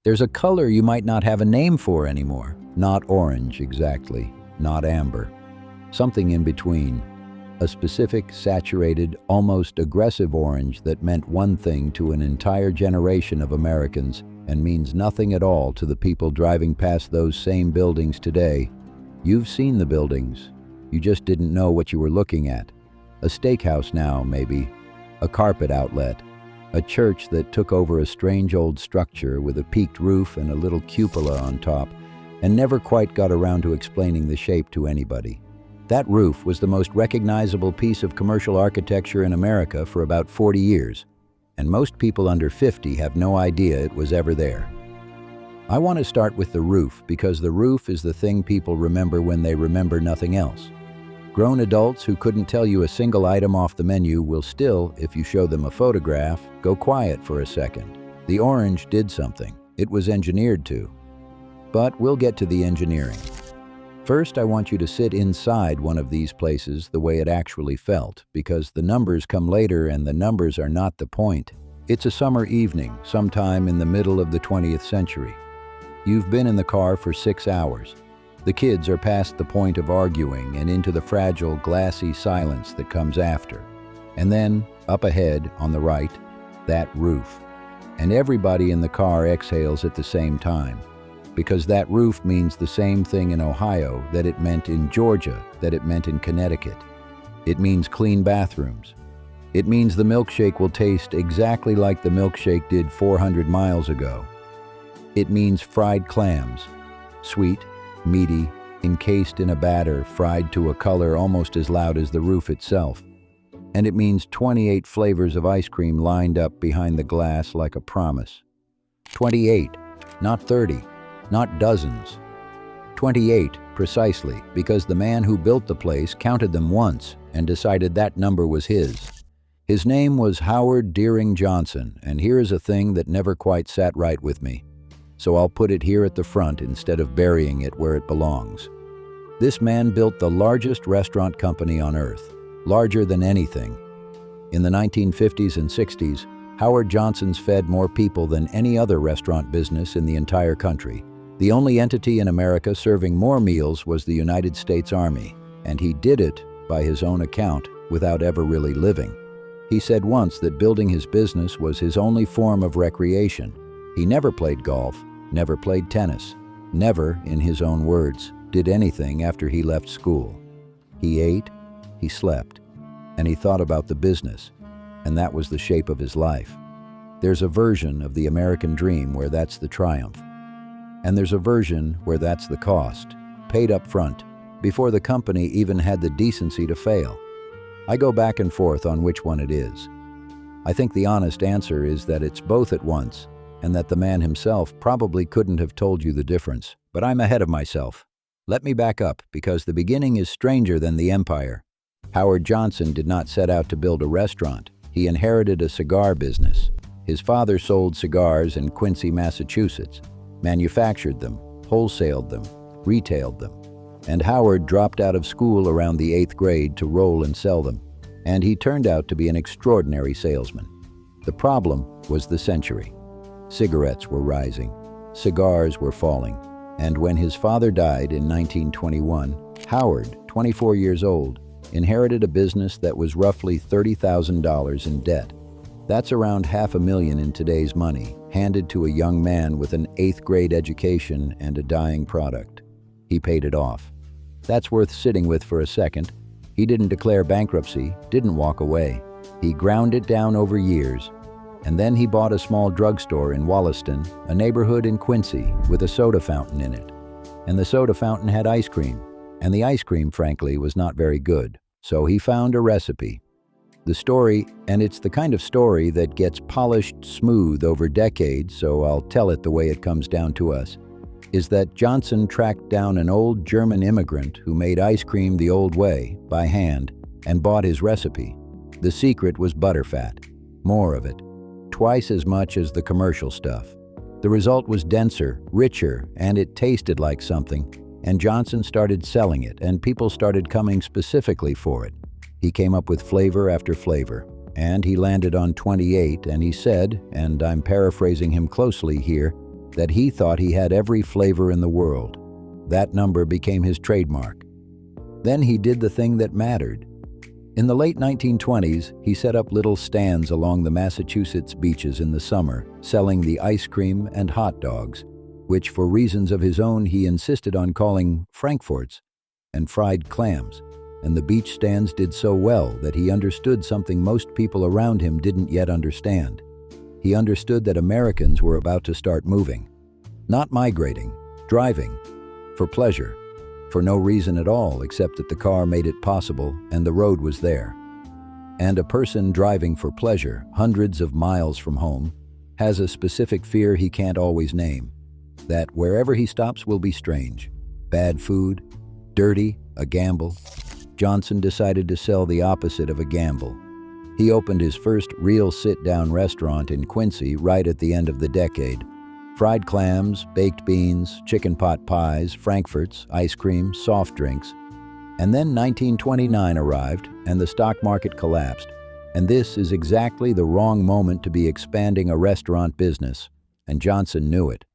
There's a color you might not have a name for anymore. Not orange, exactly. Not amber. Something in between. A specific, saturated, almost aggressive orange that meant one thing to an entire generation of Americans and means nothing at all to the people driving past those same buildings today. You've seen the buildings. You just didn't know what you were looking at. A steakhouse now, maybe. A carpet outlet. A church that took over a strange old structure with a peaked roof and a little cupola on top, and never quite got around to explaining the shape to anybody. That roof was the most recognizable piece of commercial architecture in America for about 40 years, and most people under 50 have no idea it was ever there. I want to start with the roof because the roof is the thing people remember when they remember nothing else. Grown adults who couldn't tell you a single item off the menu will still, if you show them a photograph, go quiet for a second. The orange did something. It was engineered to. But we'll get to the engineering. First, I want you to sit inside one of these places the way it actually felt, because the numbers come later and the numbers are not the point. It's a summer evening, sometime in the middle of the 20th century. You've been in the car for 6 hours. The kids are past the point of arguing and into the fragile, glassy silence that comes after. And then, up ahead, on the right, that roof. And everybody in the car exhales at the same time, because that roof means the same thing in Ohio that it meant in Georgia, that it meant in Connecticut. It means clean bathrooms. It means the milkshake will taste exactly like the milkshake did 400 miles ago. It means fried clams, sweet, meaty, encased in a batter, fried to a color almost as loud as the roof itself. And it means 28 flavors of ice cream lined up behind the glass like a promise. 28, not 30, not dozens. 28, precisely, because the man who built the place counted them once and decided that number was his. His name was Howard Deering Johnson, and here is a thing that never quite sat right with me. So I'll put it here at the front instead of burying it where it belongs. This man built the largest restaurant company on earth, larger than anything. In the 1950s and 60s, Howard Johnson's fed more people than any other restaurant business in the entire country. The only entity in America serving more meals was the United States Army, and he did it, by his own account, without ever really living. He said once that building his business was his only form of recreation. He never played golf, never played tennis, never, in his own words, did anything after he left school. He ate, he slept, and he thought about the business, and that was the shape of his life. There's a version of the American dream where that's the triumph. And there's a version where that's the cost, paid up front, before the company even had the decency to fail. I go back and forth on which one it is. I think the honest answer is that it's both at once, and that the man himself probably couldn't have told you the difference. But I'm ahead of myself. Let me back up, because the beginning is stranger than the empire. Howard Johnson did not set out to build a restaurant. He inherited a cigar business. His father sold cigars in Quincy, Massachusetts, manufactured them, wholesaled them, retailed them. And Howard dropped out of school around the 8th grade to roll and sell them. And he turned out to be an extraordinary salesman. The problem was the century. Cigarettes were rising, cigars were falling, and when his father died in 1921, Howard, 24 years old, inherited a business that was roughly $30,000 in debt. That's around $500,000 in today's money, handed to a young man with an 8th grade education and a dying product. He paid it off. That's worth sitting with for a second. He didn't declare bankruptcy, didn't walk away. He ground it down over years. And then he bought a small drugstore in Wollaston, a neighborhood in Quincy, with a soda fountain in it. And the soda fountain had ice cream. And the ice cream, frankly, was not very good. So he found a recipe. The story, and it's the kind of story that gets polished smooth over decades, so I'll tell it the way it comes down to us, is that Johnson tracked down an old German immigrant who made ice cream the old way, by hand, and bought his recipe. The secret was butterfat. More of it. Twice as much as the commercial stuff. The result was denser, richer, and it tasted like something, and Johnson started selling it, and people started coming specifically for it. He came up with flavor after flavor, and he landed on 28, and he said, and I'm paraphrasing him closely here, that he thought he had every flavor in the world. That number became his trademark. Then he did the thing that mattered. In the late 1920s, he set up little stands along the Massachusetts beaches in the summer, selling the ice cream and hot dogs, which for reasons of his own he insisted on calling frankfurts, and fried clams. And the beach stands did so well that he understood something most people around him didn't yet understand. He understood that Americans were about to start moving. Not migrating, driving, for pleasure, for no reason at all except that the car made it possible and the road was there. And a person driving for pleasure, hundreds of miles from home, has a specific fear he can't always name, that wherever he stops will be strange. Bad food, dirty, a gamble. Johnson decided to sell the opposite of a gamble. He opened his first real sit-down restaurant in Quincy right at the end of the decade. Fried clams, baked beans, chicken pot pies, frankfurts, ice cream, soft drinks. And then 1929 arrived and the stock market collapsed. And this is exactly the wrong moment to be expanding a restaurant business, and Johnson knew it.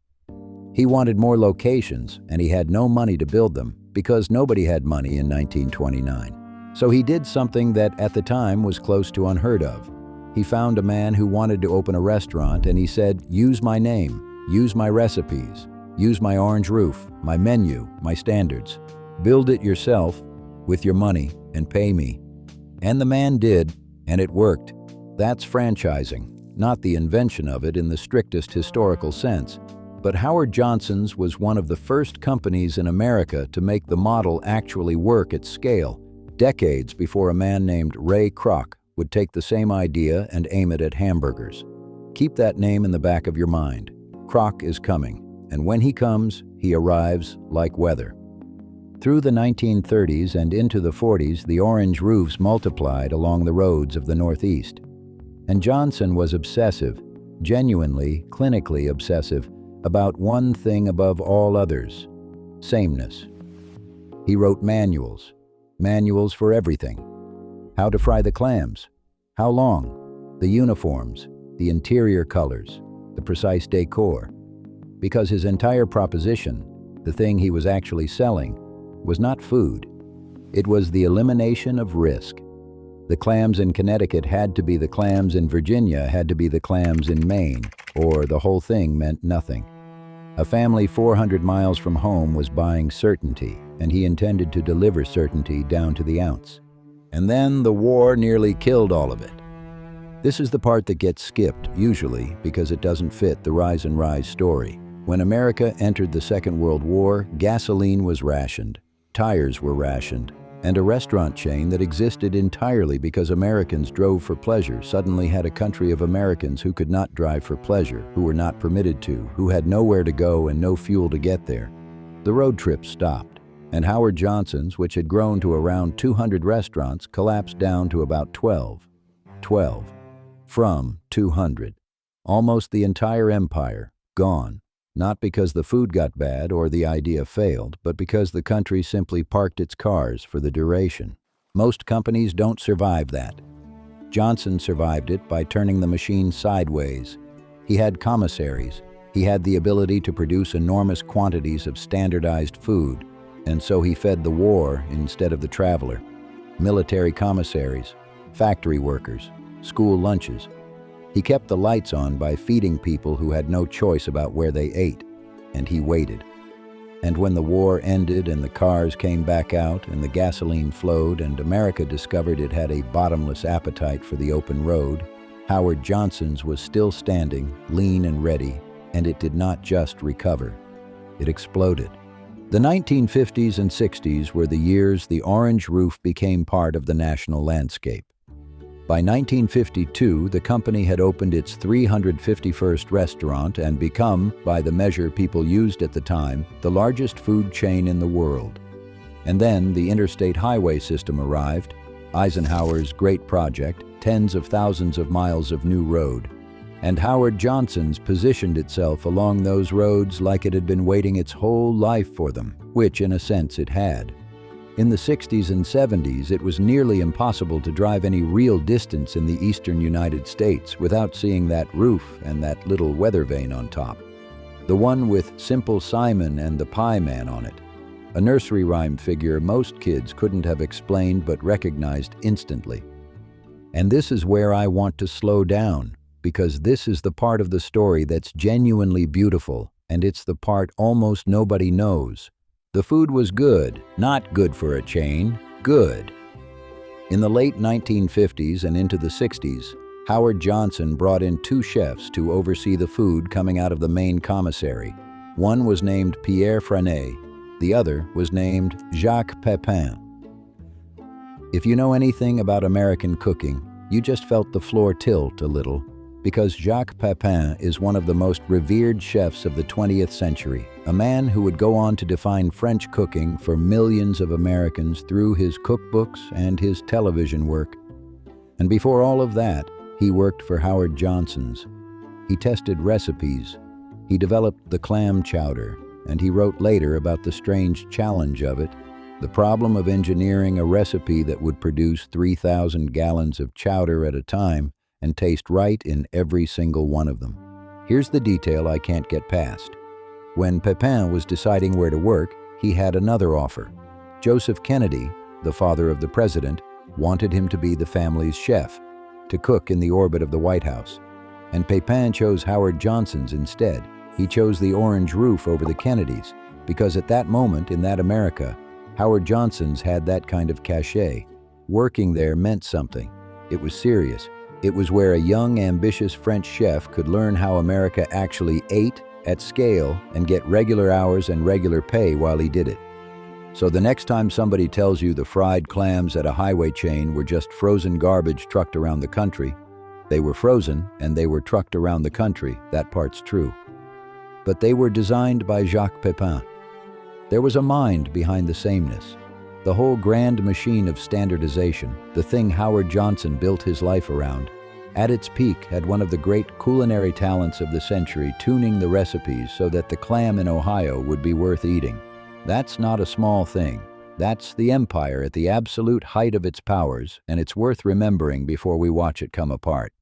He wanted more locations, and he had no money to build them because nobody had money in 1929. So he did something that at the time was close to unheard of. He found a man who wanted to open a restaurant and he said, "Use my name. Use my recipes, use my orange roof, my menu, my standards. Build it yourself with your money and pay me." And the man did, and it worked. That's franchising, not the invention of it in the strictest historical sense. But Howard Johnson's was one of the first companies in America to make the model actually work at scale, decades before a man named Ray Kroc would take the same idea and aim it at hamburgers. Keep that name in the back of your mind. Kroc is coming, and when he comes, he arrives like weather. Through the 1930s and into the 40s, the orange roofs multiplied along the roads of the Northeast. And Johnson was obsessive, genuinely, clinically obsessive, about one thing above all others: sameness. He wrote manuals for everything. How to fry the clams, how long, the uniforms, the interior colors, the precise decor, because his entire proposition, the thing he was actually selling, was not food. It was the elimination of risk. The clams in Connecticut had to be the clams in Virginia, had to be the clams in Maine, or the whole thing meant nothing. A family 400 miles from home was buying certainty, and he intended to deliver certainty down to the ounce. And then the war nearly killed all of it. This is the part that gets skipped, usually, because it doesn't fit the Rise and Rise story. When America entered the Second World War, gasoline was rationed, tires were rationed, and a restaurant chain that existed entirely because Americans drove for pleasure suddenly had a country of Americans who could not drive for pleasure, who were not permitted to, who had nowhere to go and no fuel to get there. The road trips stopped, and Howard Johnson's, which had grown to around 200 restaurants, collapsed down to about 12. From 200. Almost the entire empire, gone. Not because the food got bad or the idea failed, but because the country simply parked its cars for the duration. Most companies don't survive that. Johnson survived it by turning the machine sideways. He had commissaries. He had the ability to produce enormous quantities of standardized food, and so he fed the war instead of the traveler. Military commissaries, factory workers, school lunches. He kept the lights on by feeding people who had no choice about where they ate, and he waited. And when the war ended and the cars came back out and the gasoline flowed and America discovered it had a bottomless appetite for the open road, Howard Johnson's was still standing, lean and ready, and it did not just recover. It exploded. The 1950s and 60s were the years the orange roof became part of the national landscape. By 1952, the company had opened its 351st restaurant and become, by the measure people used at the time, the largest food chain in the world. And then the interstate highway system arrived, Eisenhower's great project, tens of thousands of miles of new road. And Howard Johnson's positioned itself along those roads like it had been waiting its whole life for them, which in a sense it had. In the 60s and 70s, it was nearly impossible to drive any real distance in the eastern United States without seeing that roof and that little weather vane on top. The one with Simple Simon and the Pie Man on it. A nursery rhyme figure most kids couldn't have explained but recognized instantly. And this is where I want to slow down, because this is the part of the story that's genuinely beautiful, and it's the part almost nobody knows. The food was good, not good for a chain, good. In the late 1950s and into the 60s, Howard Johnson brought in two chefs to oversee the food coming out of the main commissary. One was named Pierre Franet, the other was named Jacques Pepin. If you know anything about American cooking, you just felt the floor tilt a little, because Jacques Pepin is one of the most revered chefs of the 20th century, a man who would go on to define French cooking for millions of Americans through his cookbooks and his television work. And before all of that, he worked for Howard Johnson's. He tested recipes, he developed the clam chowder, and he wrote later about the strange challenge of it, the problem of engineering a recipe that would produce 3,000 gallons of chowder at a time and taste right in every single one of them. Here's the detail I can't get past. When Pepin was deciding where to work, he had another offer. Joseph Kennedy, the father of the president, wanted him to be the family's chef, to cook in the orbit of the White House. And Pepin chose Howard Johnson's instead. He chose the orange roof over the Kennedys, because at that moment in that America, Howard Johnson's had that kind of cachet. Working there meant something. It was serious. It was where a young, ambitious French chef could learn how America actually ate at scale and get regular hours and regular pay while he did it. So the next time somebody tells you the fried clams at a highway chain were just frozen garbage trucked around the country, they were frozen and they were trucked around the country, that part's true. But they were designed by Jacques Pepin. There was a mind behind the sameness. The whole grand machine of standardization, the thing Howard Johnson built his life around, at its peak had one of the great culinary talents of the century tuning the recipes so that the clam in Ohio would be worth eating. That's not a small thing. That's the empire at the absolute height of its powers, and it's worth remembering before we watch it come apart.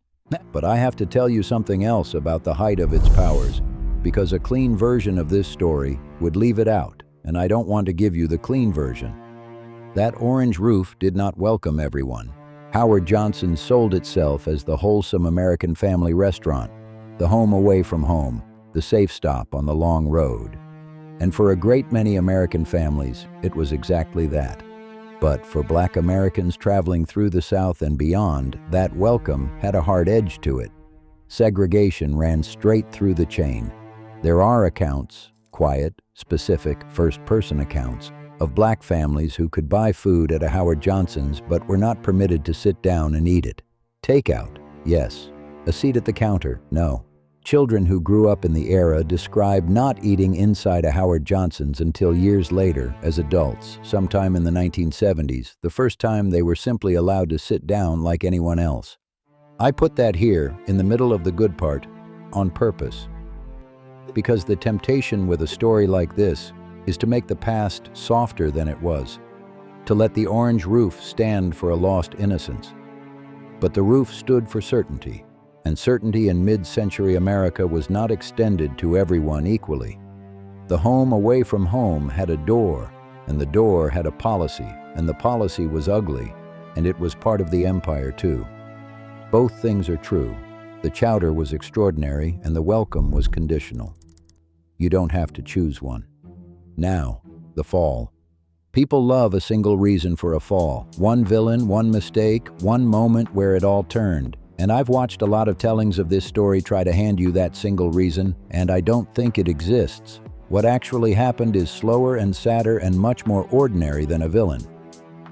But I have to tell you something else about the height of its powers, because a clean version of this story would leave it out, and I don't want to give you the clean version. That orange roof did not welcome everyone. Howard Johnson sold itself as the wholesome American family restaurant, the home away from home, the safe stop on the long road. And for a great many American families, it was exactly that. But for Black Americans traveling through the South and beyond, that welcome had a hard edge to it. Segregation ran straight through the chain. There are accounts, quiet, specific, first-person accounts, of Black families who could buy food at a Howard Johnson's but were not permitted to sit down and eat it. Takeout, yes. A seat at the counter, no. Children who grew up in the era describe not eating inside a Howard Johnson's until years later as adults, sometime in the 1970s, the first time they were simply allowed to sit down like anyone else. I put that here, in the middle of the good part, on purpose. Because the temptation with a story like this is to make the past softer than it was, to let the orange roof stand for a lost innocence. But the roof stood for certainty, and certainty in mid-century America was not extended to everyone equally. The home away from home had a door, and the door had a policy, and the policy was ugly, and it was part of the empire too. Both things are true. The chowder was extraordinary, and the welcome was conditional. You don't have to choose one. Now, the fall. People love a single reason for a fall. One villain, one mistake, one moment where it all turned. And I've watched a lot of tellings of this story try to hand you that single reason, and I don't think it exists. What actually happened is slower and sadder and much more ordinary than a villain.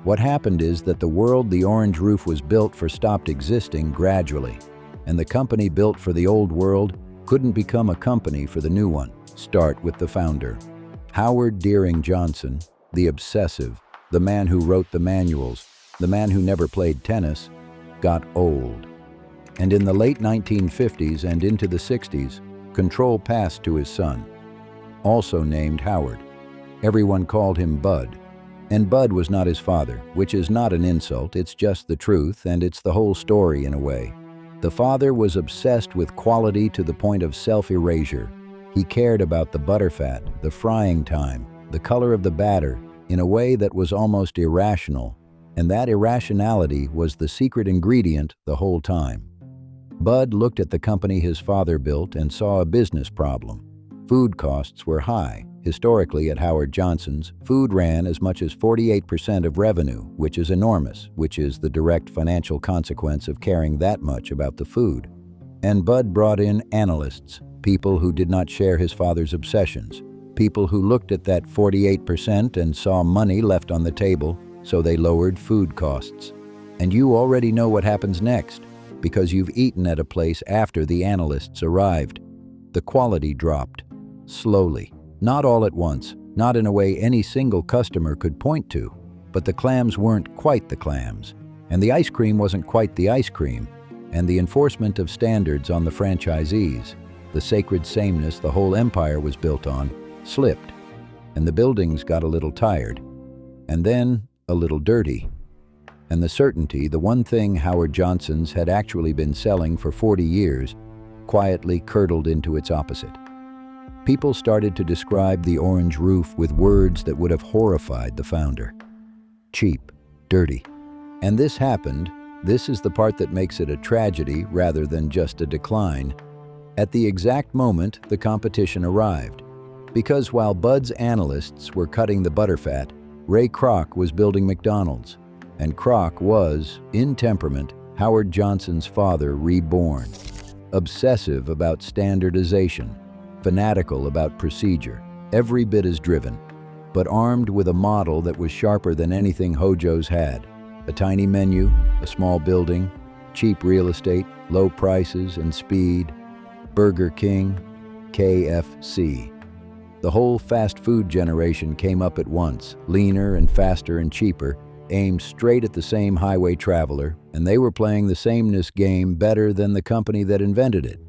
What happened is that the world the orange roof was built for stopped existing gradually, and the company built for the old world couldn't become a company for the new one. Start with the founder. Howard Deering Johnson, the obsessive, the man who wrote the manuals, the man who never played tennis, got old. And in the late 1950s and into the 60s, control passed to his son, also named Howard. Everyone called him Bud. And Bud was not his father, which is not an insult, it's just the truth, and it's the whole story in a way. The father was obsessed with quality to the point of self-erasure. He cared about the butterfat, the frying time, the color of the batter, in a way that was almost irrational, and that irrationality was the secret ingredient the whole time. Bud looked at the company his father built and saw a business problem. Food costs were high. Historically, at Howard Johnson's, food ran as much as 48% of revenue, which is enormous, which is the direct financial consequence of caring that much about the food. And Bud brought in analysts, people who did not share his father's obsessions, people who looked at that 48% and saw money left on the table, so they lowered food costs. And you already know what happens next, because you've eaten at a place after the analysts arrived. The quality dropped, slowly. Not all at once, not in a way any single customer could point to, but the clams weren't quite the clams, and the ice cream wasn't quite the ice cream, and the enforcement of standards on the franchisees, the sacred sameness the whole empire was built on, slipped, and the buildings got a little tired, and then a little dirty. And the certainty, the one thing Howard Johnson's had actually been selling for 40 years, quietly curdled into its opposite. People started to describe the orange roof with words that would have horrified the founder. Cheap, dirty. And this happened, this is the part that makes it a tragedy rather than just a decline, at the exact moment the competition arrived. Because while Bud's analysts were cutting the butterfat, Ray Kroc was building McDonald's. And Kroc was, in temperament, Howard Johnson's father reborn. Obsessive about standardization, fanatical about procedure, every bit as driven, but armed with a model that was sharper than anything Hojo's had. A tiny menu, a small building, cheap real estate, low prices and speed, Burger King, KFC. The whole fast food generation came up at once, leaner and faster and cheaper, aimed straight at the same highway traveler, and they were playing the sameness game better than the company that invented it.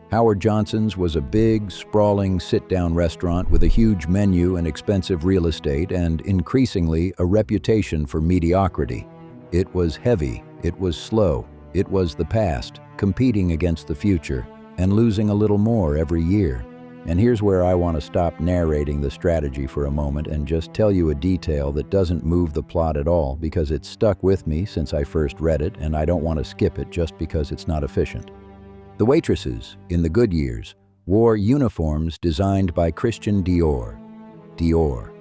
Howard Johnson's was a big, sprawling sit-down restaurant with a huge menu and expensive real estate and, increasingly, a reputation for mediocrity. It was heavy, it was slow, it was the past, competing against the future, and losing a little more every year. And here's where I want to stop narrating the strategy for a moment and just tell you a detail that doesn't move the plot at all because it's stuck with me since I first read it, and I don't want to skip it just because it's not efficient. The waitresses, in the good years, wore uniforms designed by Christian Dior. Dior.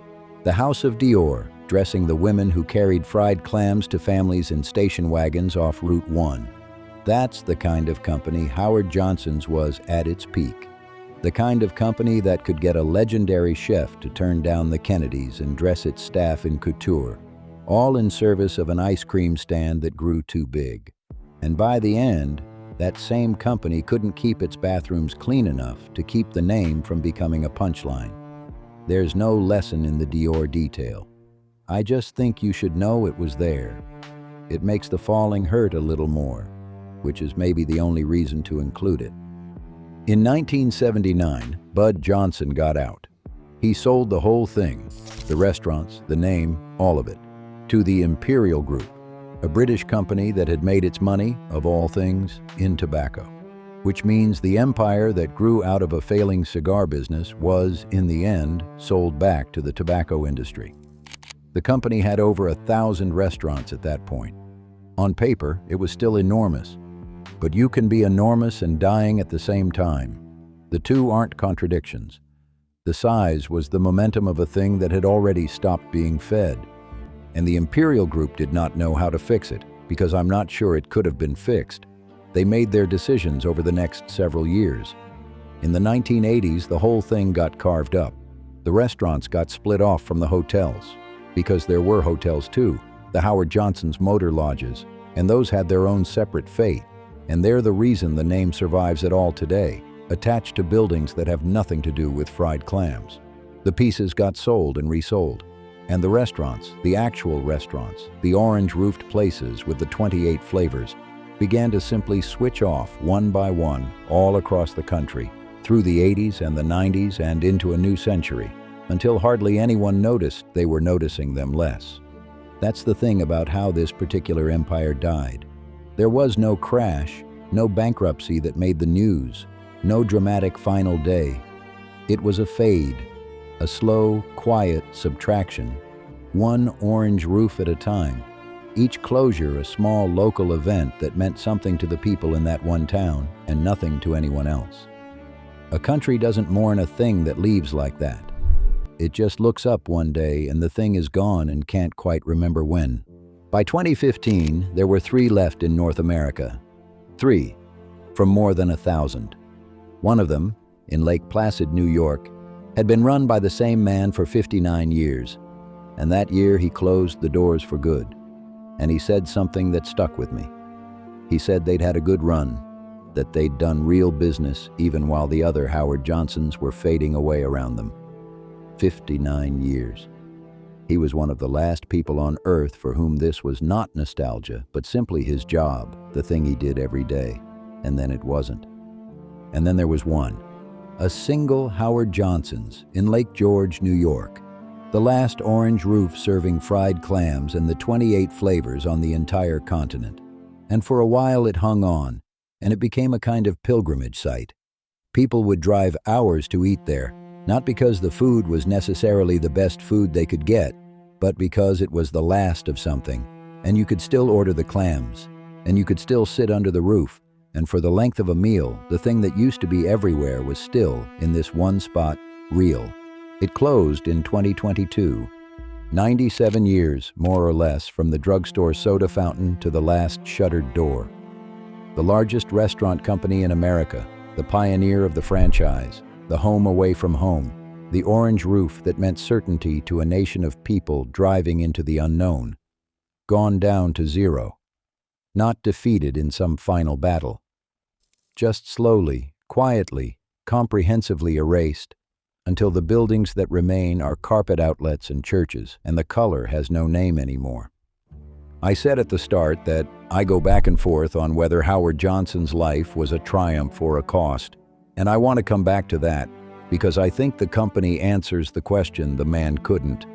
The House of Dior, dressing the women who carried fried clams to families in station wagons off Route 1. That's the kind of company Howard Johnson's was at its peak. The kind of company that could get a legendary chef to turn down the Kennedys and dress its staff in couture, all in service of an ice cream stand that grew too big. And by the end, that same company couldn't keep its bathrooms clean enough to keep the name from becoming a punchline. There's no lesson in the Dior detail. I just think you should know it was there. It makes the falling hurt a little more, which is maybe the only reason to include it. In 1979, Bud Johnson got out. He sold the whole thing, the restaurants, the name, all of it, to the Imperial Group, a British company that had made its money, of all things, in tobacco, which means the empire that grew out of a failing cigar business was, in the end, sold back to the tobacco industry. The company had over 1,000 restaurants at that point. On paper, it was still enormous, but you can be enormous and dying at the same time. The two aren't contradictions. The size was the momentum of a thing that had already stopped being fed. And the Imperial Group did not know how to fix it, because I'm not sure it could have been fixed. They made their decisions over the next several years. In the 1980s, the whole thing got carved up. The restaurants got split off from the hotels, because there were hotels too, the Howard Johnson's motor lodges, and those had their own separate fate. And they're the reason the name survives at all today, attached to buildings that have nothing to do with fried clams. The pieces got sold and resold. And the restaurants, the actual restaurants, the orange-roofed places with the 28 flavors, began to simply switch off one by one all across the country, through the 80s and the 90s and into a new century, until hardly anyone noticed they were noticing them less. That's the thing about how this particular empire died. There was no crash, no bankruptcy that made the news, no dramatic final day. It was a fade, a slow, quiet subtraction, one orange roof at a time, each closure a small local event that meant something to the people in that one town and nothing to anyone else. A country doesn't mourn a thing that leaves like that. It just looks up one day and the thing is gone and can't quite remember when. By 2015, there were 3 left in North America. 3, from more than 1,000. One of them, in Lake Placid, New York, had been run by the same man for 59 years, and that year he closed the doors for good. And he said something that stuck with me. He said they'd had a good run, that they'd done real business even while the other Howard Johnsons were fading away around them. 59 years. He was one of the last people on earth for whom this was not nostalgia, but simply his job, the thing he did every day. And then it wasn't. And then there was one. A single Howard Johnson's in Lake George, New York. The last orange roof serving fried clams and the 28 flavors on the entire continent. And for a while it hung on, and it became a kind of pilgrimage site. People would drive hours to eat there, not because the food was necessarily the best food they could get, but because it was the last of something, and you could still order the clams, and you could still sit under the roof, and for the length of a meal, the thing that used to be everywhere was still, in this one spot, real. It closed in 2022, 97 years, more or less, from the drugstore soda fountain to the last shuttered door. The largest restaurant company in America, the pioneer of the franchise, the home away from home, the orange roof that meant certainty to a nation of people driving into the unknown, gone down to zero, not defeated in some final battle, just slowly, quietly, comprehensively erased, until the buildings that remain are carpet outlets and churches, and the color has no name anymore. I said at the start that I go back and forth on whether Howard Johnson's life was a triumph or a cost, and I want to come back to that, because I think the company answers the question the man couldn't.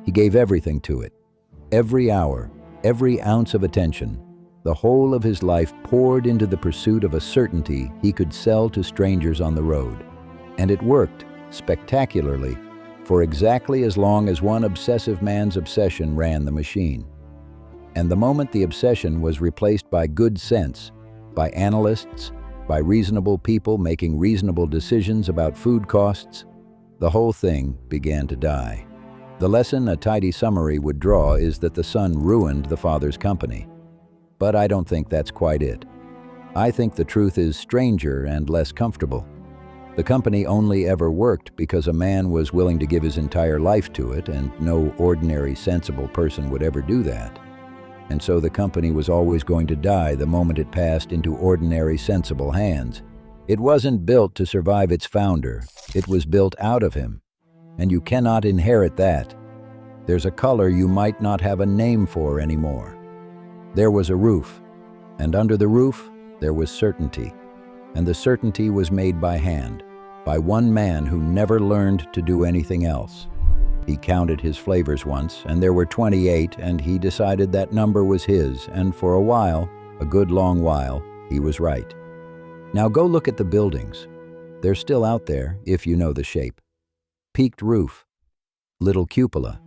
He gave everything to it. Every hour, every ounce of attention, the whole of his life poured into the pursuit of a certainty he could sell to strangers on the road. And it worked, spectacularly, for exactly as long as one obsessive man's obsession ran the machine. And the moment the obsession was replaced by good sense, by analysts, by reasonable people making reasonable decisions about food costs, the whole thing began to die. The lesson a tidy summary would draw is that the son ruined the father's company. But I don't think that's quite it. I think the truth is stranger and less comfortable. The company only ever worked because a man was willing to give his entire life to it, and no ordinary, sensible person would ever do that. And so the company was always going to die the moment it passed into ordinary, sensible hands. It wasn't built to survive its founder. It was built out of him. And you cannot inherit that. There's a color you might not have a name for anymore. There was a roof, and under the roof, there was certainty. And the certainty was made by hand, by one man who never learned to do anything else. He counted his flavors once, and there were 28, and he decided that number was his, and for a while, a good long while, he was right. Now go look at the buildings. They're still out there, if you know the shape. Peaked roof, little cupola,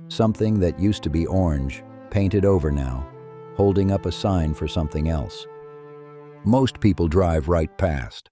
something that used to be orange, painted over now, holding up a sign for something else. Most people drive right past.